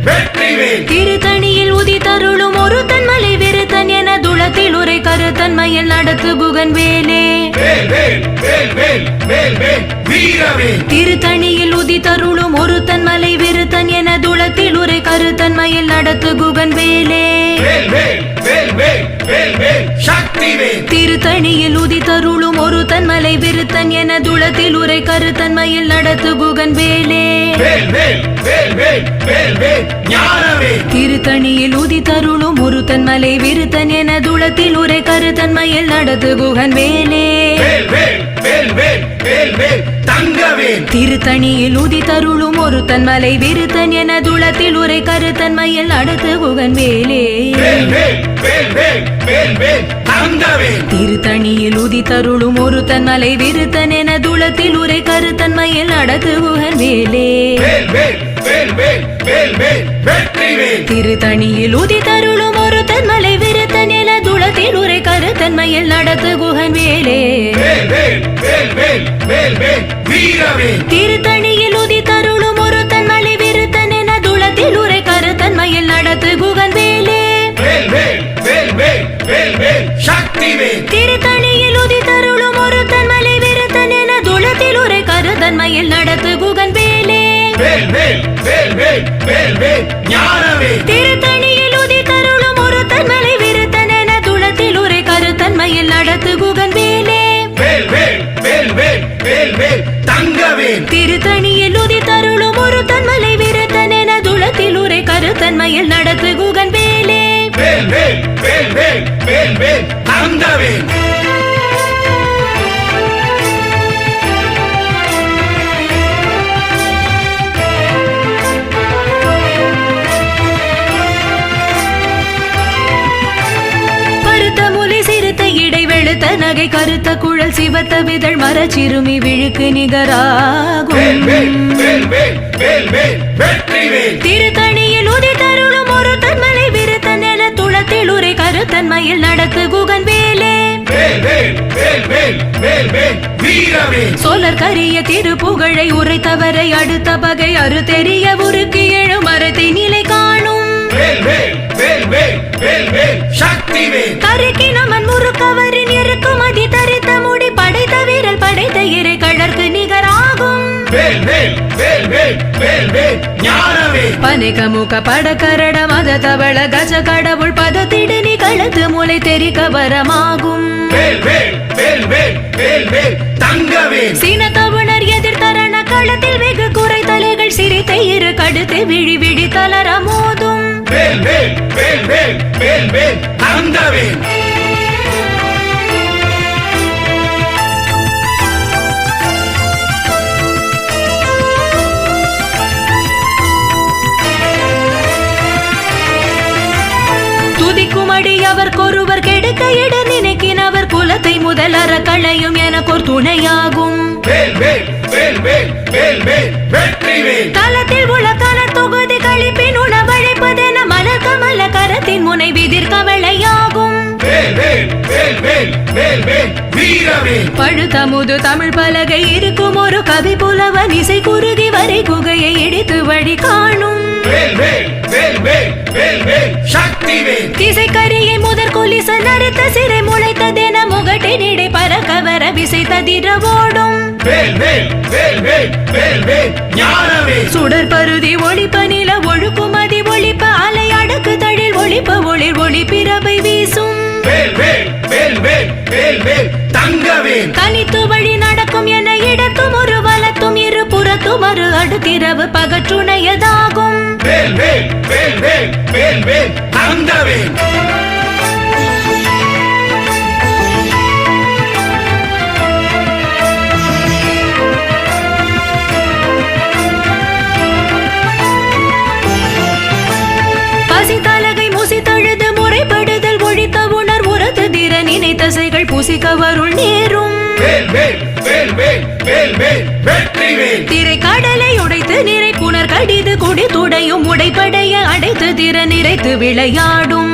வெற்றிவேல் திருத்தணியில் உதித்தருளும் ஒரு தன்மலை விருத்தன் என துளத்தில் உரை கருத்தன்மையில் நடத்து குகன் வேலே திருத்தணியில் உதித்தருளும் ஒரு தன்மலை விருத்தன் என துளத்தில் உரை கருத்தன்மையில் நடத்து குகன் வேலே திருத்தணியில் உதித்தருளும் ஒரு தன்மலை விருத்தன் என துளத்தில் உரை கருத்தன்மையில் நடத்து குகன் வேலே திருத்தணியில் உதித்தருளும் ஒரு தன்மலை விருத்தன் என துளத்தில் உரை கருத்தன்மையில் நடத்து குகன் வேலே திருத்தணியில் உதித்தருளும் ஒரு தன்மலை விருத்தன் என துளத்தில் உரை கருத்தன்மையில் நடத்து குகன் வேலே திருத்தணியில் உதித்தருளும் ஒரு தன்மலை விருத்தன் என துளத்தில் உரை கருத்தன்மையில் நடத்து குகன் வேலே திருத்தணியில் உதித்தருளும் ஒரு தன்மலை விருத்தன் என துளத்தில் உரை கருத்தன்மையில் நடத்து குகன் வேலே திருத்தணியில் உதித்தருளும் ஒரு தன்மலை விருத்தன் என துளத்தில் உரை கருத்தன்மையில் நடத்து குகன் வேலே திருத்தணியில் உதித்தருளும் ஒரு தன்மலை விருத்தன் என துளத்தில் உரை கருத்தன்மையில் நடத்து குகன் வேலே திருத்தணியில் உதித்தருளும் ஒரு தன்மலை விருத்தன் என துளத்தில் உரை கருத்தன்மையில் நடத்து குகன் வேலே திருத்தணியில் உதித்தருளும் ஒரு தன்மலை விருத்தன் என துளத்தில் உரை கருத்தன்மையில் நடத்து குகன் வேலே வெளுத்த நகை கருத்த குழல் சிவத்த விதழ் மரச்சிறுமி விழுக்கு நிகராகும் திருத்தணியில் உதித்தருளும் ஒரு தன்மலை விருத்தன் என துளத்தில் உரை கருத்தன்மையில் நடத்து குகன் வேலே சோழர் கரிய திருப்புகழை உரைத்தவரை அடுத்த பகை அறுதெரிய உருக்கு எழு மரத்தை நிலை காணும் கருக்கினமன் முறுக்கவரின் இறக்குமதி தரித்த முடி படைத்த வீரல் படைத்த இறை கழற்கு நிகராகும் பனைகமுக படக்கரட மத தவள கஜ கடவுள் பதத்திடு நிகழத்து மூளை தெரிக்க வரமாகும் சீனத்தவணர் எதிர்த்தரண களத்தில் வெகு குறை தலைகள் சிரித்த இரு கடுத்து விழி விழி தளர மோதும் துதிக்குமடி அவர்கொருவர் கெடுக்க இட நினைக்கினவர் குலத்தை முதல் அறக்களையும் எனக்கொரு துணையாகும் தலத்தில் உள்ள கல தொகுதி கழிப்பின் உணவழைப்பதென மலர் கமல கரத்தின் முனை விதிர் கவலையாகும் பழுத்தமுது தமிழ் பலகை இருக்கும் ஒரு கவி புலவன் இசை குறுகி வரை குகையை இடித்து வழி காணும் திசைக்கரியை முதற் கொலிச நறுத்த சிறை முளைத்ததென முகட்டினிடை பறக்க வர விசை ததிர ஓடும் சுடர் பருதி ஒளிப்ப நில ஒழுக்குமதி ஒளிப்ப அலை அடக்கு தழில் ஒளிப்ப ஒளிர் ஒளி பிறவை வீசும் தனித்து வழி நடக்கும் என இடத்தும் ஒரு வலத்தும் இரு புறத்தும் ஒரு அடுத்திரவு பகற்றுணையதாகும் பசித்தலகை முசித்தழுது முறைப்படுதல் ஒழித்த உணர் உரத்து திற நினைத்தசைகள் புசிக்க வருள் நேரும் திரை கடலை உடைத்து நிறை புனர் கடிது குடி துடையும் உடைப்படைய அடைத்து திற நிறைத்து விளையாடும்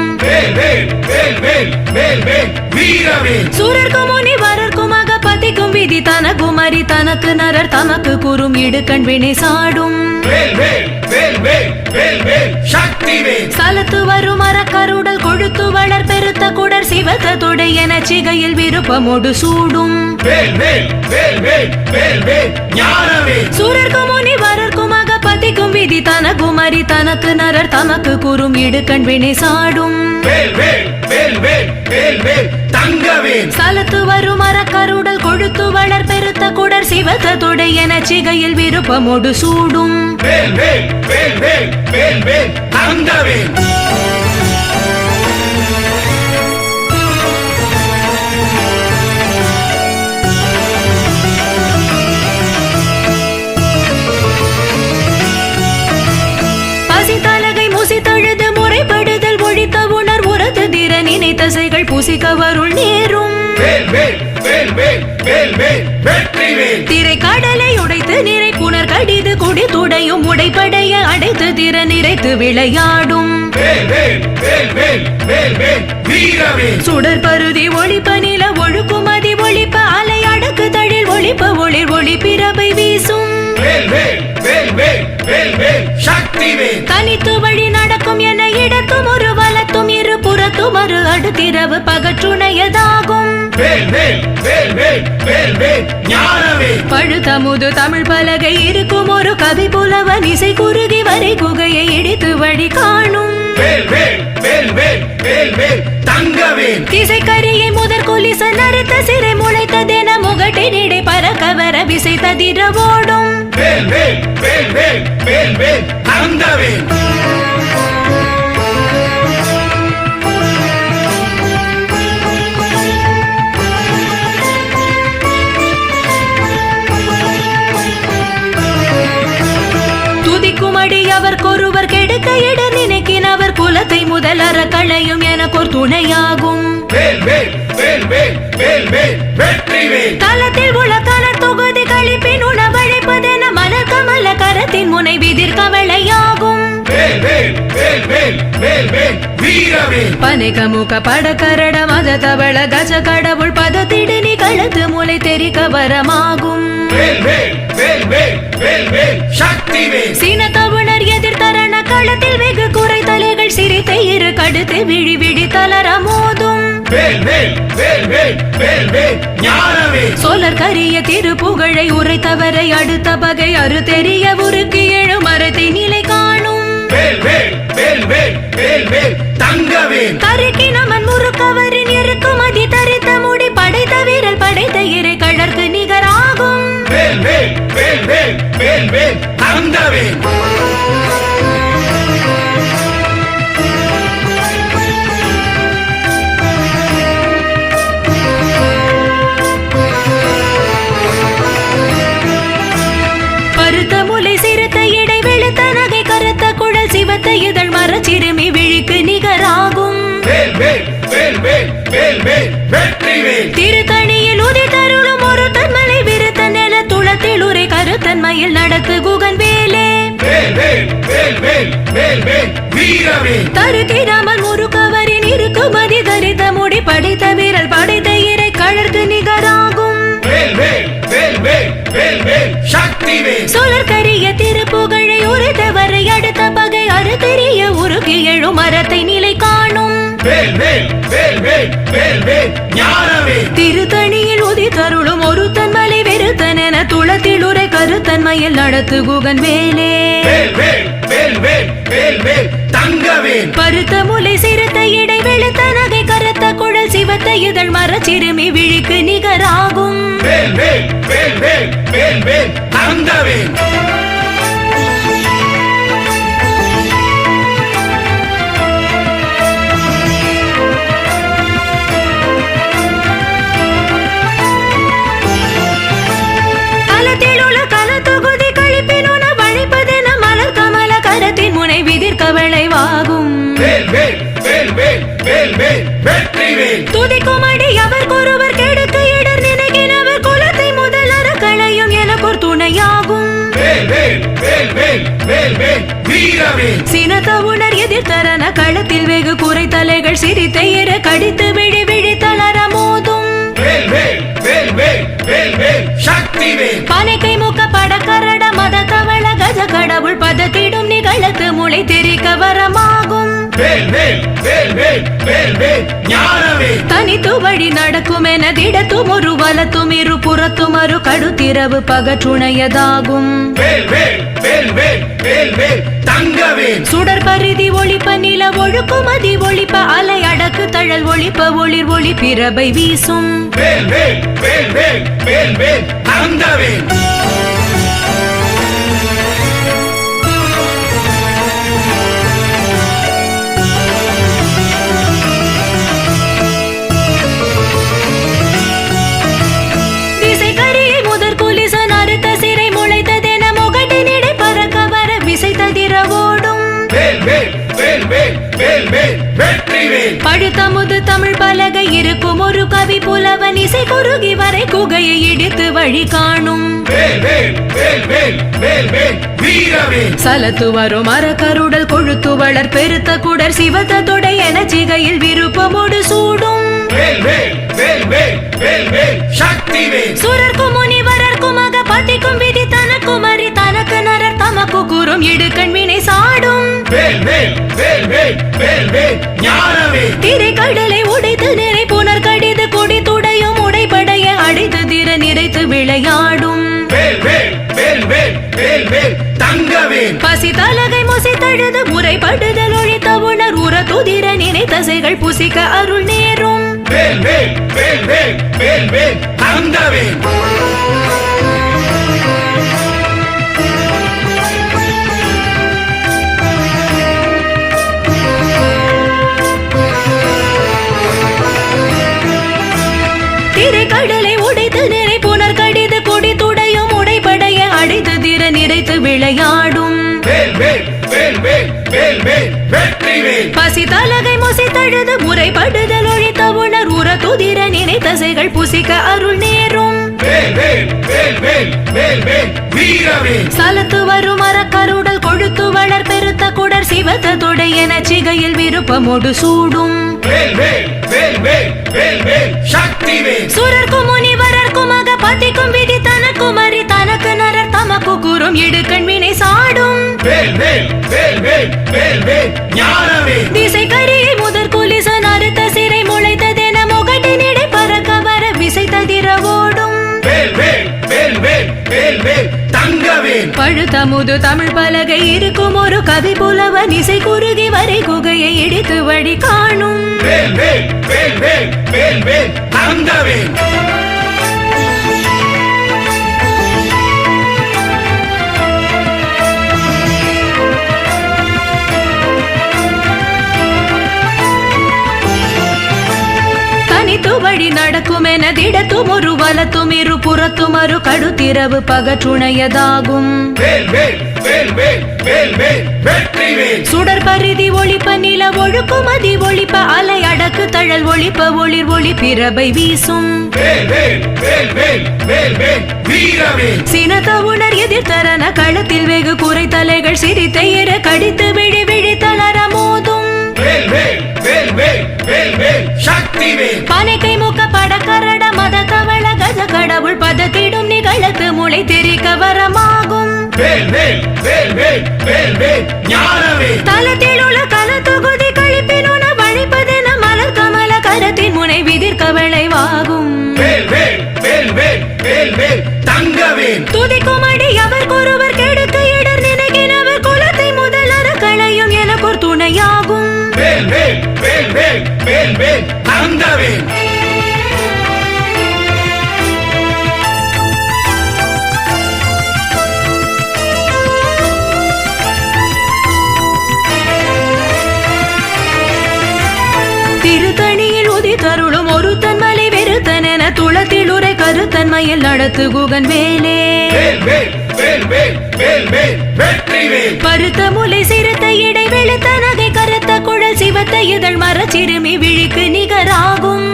சூரர்க்கும் முனிவரர்க்கும் அகப்பதி பதிக்கும் விதி தனகுமரி தனக்கு நரர் தமக்கு குறும் இடுக்கண் வினை சாடும் சலத்து வரும் அறக்கருடல் கொழுத்து வளர் பெருத்த குடர் சிவத்த தொடை என சிகையில் விருப்பமோடு சூடும் சூரர்க்கும் முனிவரர்க்கும் அகப்பதிக்கும் விதி தனகுமரி தனக்கு நரர் தமக்கு குறும் இடுக்கண் வினை சாடும் சலத்து வரும் அறக்கருடல் கொழுத்து வளர் பெருத்த குடர் சிவத்த தொடை என சிகையில் விருப்பமோடு சூடும் பசித்தலகை முசித்தழுது முறைப்படுதல் ஒழித்த உணர் உரத்து திற நினைத்தசைகள் புசிக்கவருள் நேரும் திரை கடலை உடைத்து நிறை புனர் கடிது குடி துடையும் உடைப்படைய அடைத்து திற நிறைத்து விளையாடும் சுடர் பருதி ஒளிப்ப நில ஒழுக்குமதி ஒளிப்ப அலை அடக்கு தழில் ஒளிப்ப ஒளிர் ஒளி பிறவை வீசும் தனித்து வழி நடக்கும் என இடத்தும் ஒரு வலத்தும் இரு புறத்தும் ஒரு அடுத்திரவு பகற்றுணையதாகும் பழுத்தமுது தமிழ் பலகை இருக்கும் ஒரு கவி புலவன் இசை குறுகி வரை குகையை இடித்து வழி காணும் திசைக்கரியை முதற் கொலிச நறுத்த சிறை முளைத்ததென முகட்டினிடை பறக்கவர விசை ததிர ஓடும் துதிக்குமடி அவர்கொருவர் கெடுக்க இட நினைக்கினவர் குலத்தை முதல் அறக்களையும் எனக்கொரு துணையாகும் தலத்தில் உள்ள கலர் தொகுதி கழிப்பின் உணவழைப்பதென மலர் கமல கரத்தின் முனை விதிர் கவலையாகும் பனைகமுக படக்கரட மத தவள கஜ கடவுள் பதத்திடு களத்து முளை தெரிக்க வரமாகும் சீனத்தவுணர் எதிர்த்தரண களத்தில் வெகு குறை தலைகள் சிரித்த இரு கடுத்து விழி விழி தளர மோதும் சோழர் கரிய திருப்புகழை உரைத்தவரை அடுத்த பகை அரு தெரிய உருக்கு எழு மரத்தை நிலை காணும் தருக்கி நமன் முறுக்கவரின் இறுக்குமதி தரித்த முடி படைத்த வீரல் படைத்த இறை கழற்கு நிகராகும் பருத்த முலை சிறுத்த இடை வெளுத்த நகை கருத்த குழல் சிவத்த இதழ் மரச்சிறுமி விழிக்கு நிகராகும் திருத்தணியில் உதித்தருளும் ஒரு தன்மலை விருத்த நில துளத்தில் உரை கருத்தன்மையில் நடத்து குகன் வேலே தருக்கிராமன் முறுக்கவரின் இருக்குமதி தரித்த முடி படைத்த வீரல் படைத்த இறை கழற்கு நிகராகும் சுழற்கரிய திருப்புகழை உரைத்தவரை அடுத்த பகை அறு தெரிய உருக்கி எழும் மரத்தை நிலை காணும் திருத்தணியில் உதித்தருளும் ஒரு தன்மலை வெறுத்தன் என துளத்தில் உரை கருத்தன்மையில் நடத்து குகன் வேலே பருத்த முலை சிறுத்த இடை வெளுத்த நகை கருத்த குழல் சிவத்த இதழ் மரச்சிறுமி விழிக்கு நிகராகும் விதிர்கவளைவாகும் துதிக்குமடி அவர்கொருவர் கெடுக்க இடர் நினைக்கினவர் குலத்தை முதல் அறக்களையும் எனக்கொரு துணையாகும் சினத்தவுணர் எதிர்த்தரன களத்தில் வெகு குறை தலைகள் சிரித்த இர கடித்து விழி விழி தளர மோதும் வேல் வேல் வேல் வேல் வேல் வேல் சக்தி வேல். பனைக்கை முக்க படக்கரட மத தவள கஜ கடவுள் பதத்திடும் நிகழத்து முளை தெரிக்க வரமாகும். வேல் வேல் வேல் வேல் வேல் வேல் ஞானவேல். தனித்து வழி நடக்கும் என திடத்தும் ஒரு வலத்தும் இரு புறத்தும் அரு கடுத்திரவு பகற்றுணையதாகும். வேல் வேல் வேல் வேல் வேல் வேல் தங்கவேல். சுடர் பரிதி ஒளிப்ப நில ஒழுக்கும் அதி ஒளிப்ப அலை அடக்கு தழல் ஒளிப்ப ஒளிர் ஒளி பிரபை வீசும். வேல் வேல் வேல் வேல் வேல் வேல் தங்கவேல். பழுத்தமுது தமிழ் பலகை இருக்கும் ஒரு கவி புலவன் இசை குறுகி வரை குகையை இடித்து வழி காணும். சலத்து வரும் அறக்கருடல் கொழுத்து வளர் பெருத்த குடர் சிவத்த தொடை என சிகையில் விருப்பமோடு சூடும். சுரர்க்கும் முனிவரர்க்கும் அக பத்திக்கும் விதி தனக்கும் அறி தனக்கு நரர் தமக்கு கூறும் இடுக்கண் வினை சாடும். திரை கடலை உடைத்து நிறை புனர் கடிது கொடி துடையும் உடைபடைய அடைத்து திற நிறைத்து விளையாடும். பசி தலகை முசி தழுது முறைப்படுதல் ஒழித்த உணர் உற துதிர நினை தசைகள் புசிக்க அருள் நேரும். கடலை உடைத்து நிறை புனர் கடிது கொடி துடையும் உடைபடைய அடைத்து திற நிறைத்து விளையாடும். பசி தலகை முசி தழுது முறைப்படுதல் ஒழித்த உணர் உற துதிர நினை தசைகள் புசிக்க அருள் நேரும். சலத்து வரும் அறக்கருடல் கொழுத்து வளர் பெருத்த குடர் சிவத்த தொடை என சிகையில் விருப்பமோடு சூடும். சுரர்க்கும் முனிவரர்க்கும் அக பத்திக்கும் விதி தனக்கும் அறி தனக்கு நரர் தமக்கு கூறும் இடுக்கண் வினை சாடும். திசை கரியை முதற் குலிசன் அறுத்த சிறை முளைத்ததென முகட்டினிடை பறக்க வர விசை ததிர ஓடும். பழுத்தமுது தமிழ் பலகை இருக்கும் ஒரு கவி புலவன் இசை குறுகி வரை குகையை இடித்து வழி காணும். தனித்து வழி நடக்கும் என திடத்தும் ஒரு வலத்தும் இரு புறத்தும் அரு கடுத்திரவு பகற்றுணையதாகும். சுடர் பரிதி ஒளிப்ப நில ஒழுக்கும் அதி ஒளிப்ப அலை அடக்கு தழல் ஒளிப்ப ஒளிர் ஒளி பிரபை வீசும். சினத்த உணர் எதிர்த்தரன களத்தில் வெகு குறை தலைகள் சிரித்த இர கடித்து விழி விழி தளர மோதும். பனைக்கை முக்க படக்கரட மத தவள கஜ கடவுள் பதத்திடும் நிகழத்து முளை தெரிக்க வரமாகும். தலத்தில் உள்ள கல தொகுதி கழிப்பினுன வழிப்பதென மலர் கமல கரத்தின் முனை விதிர்க்க விளைவாகும். துதிக்கும் அடி அவர் ஒருவர் கெடுக்க இடர் நினைக்கினவர் குலத்தை முதல் அறக்களையும் எனக்கு துணையாகும். திருத்தணியில் உதி தருளும் ஒரு தன்மலை வெறுத்தன துளத்தில் உரை கருத்தன்மையில் நடத்து குகன் வேலே. பருத்த முலை சிறுத்த இடை வெளுத்த நகை கருத்த குழல் சிவத்த இதழ் மர சிறுமி விழிக்கு நிகராகும்.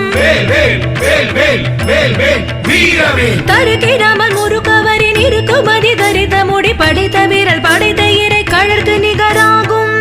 தருகிராமல் முருகவரின் இருக்குமதி தரித்த முடி படைத்த வீரல் படைத்த இறை கழற்கு நிகராகும்.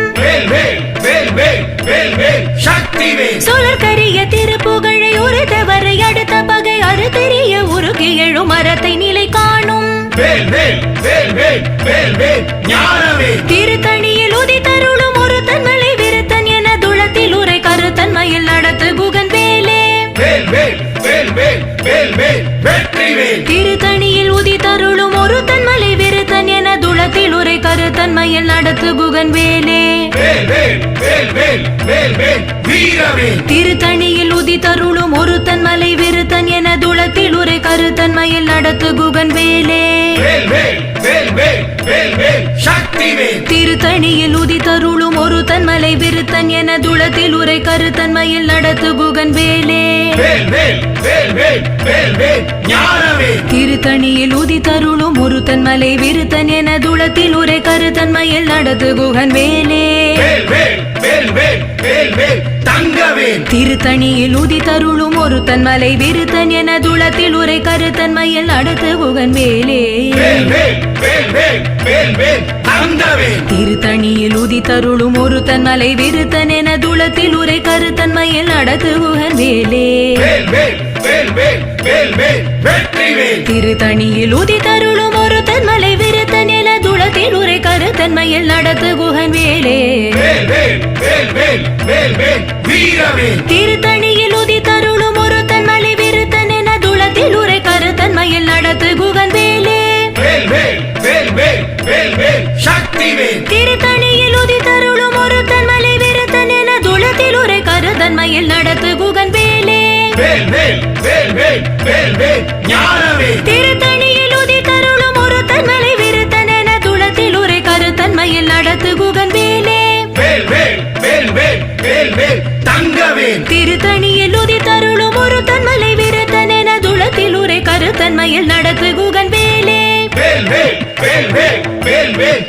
சுழற்கரிய திருப்புகழை உரைத்தவரை அடுத்த பகை தெரிய உருகி எழும் மரத்தை நிலை காணும் வேல் வேல் வேல் வேல் வேல் வேல் ஞானவேல் திருத்தணியில் உதித்தருளும் ஒரு தன்மலை விருத்தன் என துளத்தில் உரை கருத்தன்மையில் நடத்து குகன் வேலே வேல் வேல் வேல் வேல் வேல் வேல் வெற்றிவேல் திருத்தணியில் உதித்தருளும் ஒரு தன்மலை விருத்தன் என துளத்தில் உரை கருத்தன்மையில் நடத்து குகன் வேலே வேல் வேல் வேல் வேல் வேல் வேல் வீரவேல் திருத்தணியில் உதித்தருளும் ஒரு தன்மலை விருத்தன் என துளத்தில் உரை கருத்தன்மையில் நடத்து குகன் வேலே வேல் வேல் வேல் வேல் வேல் வேல் சக்திவேல் திருத்தணியில் உதித்தருளும் ஒரு தன்மலை விருத்தன் என துளத்தில் உரை கருத்தன்மையில் நடத்து குகன் வேலே வேல் வேல் வேல் வேல் வேல் வேல் ஞானவேல் திருத்தணியில் உதித்தருளும் ஒரு தன்மலை விருத்தன் என துளத்தில் உரை கருத்தன்மையில் நடத்து குகன் வேலே வேல் வேல் வேல் வேல் வேல் வேல் தங்கவேல் திருத்தணியில் உதித்தருளும் ஒரு தன்மலை விருத்தன் என துளத்தில் உரை கருத்தன்மையில் நடத்து குகன் வேலே வேல் வேல் வேல் வேல் வேல் வேல் தங்கவேல் திருத்தணியில் உதித்தருளும் ஒரு தன்மலை விருத்தன் என துளத்தில் உரை கருத்தன்மையில் நடத்து குகன் வேலே வேல் வேல் வேல் வேல் வேல் வேல் வெற்றிவேல் திருத்தணியில் உதித்தருளும் ஒரு தன்மலை விருத்தன் என துளத்தில் உரை கருத்தன்மையில் நடத்து குகன் வேலே வேல் வேல் வேல் வேல் வேல் வேல் வீரவேல் திருத்தணியில் உதித்தருளும் ஒரு தன்மலை விருத்தன் என துளத்தில் உரை கருத்தன்மையில் நடத்து குகன் வேலே வேல் வேல் வேல் வேல் வேல் வேல் சக்திவேல் திருத்தணியில் உதித்தருளும் ஒரு தன்மலை விருத்தன் என துளத்தில் உரை கருத்தன்மையில் நடத்து குகன் வேலே வேல் வேல் வேல் வேல் வேல் வேல் ஞானவேல் திருத்தணியில் உதித்தருளும் ஒரு தன்மலை விருத்தன் என துளத்தில் உரை கருத்தன்மையில் நடத்து குகன் வேலே வேல் வேல் வேல் வேல் வேல் வேல் தங்கவேல் திருத்தணியில் உதித்தருளும் ஒரு தன்மலை விருத்தன் என துளத்தில் உரை கருத்தன்மையில் நடத்து குகன் வேலே வேல் வேல் வேல் வேல் வேல் வேல்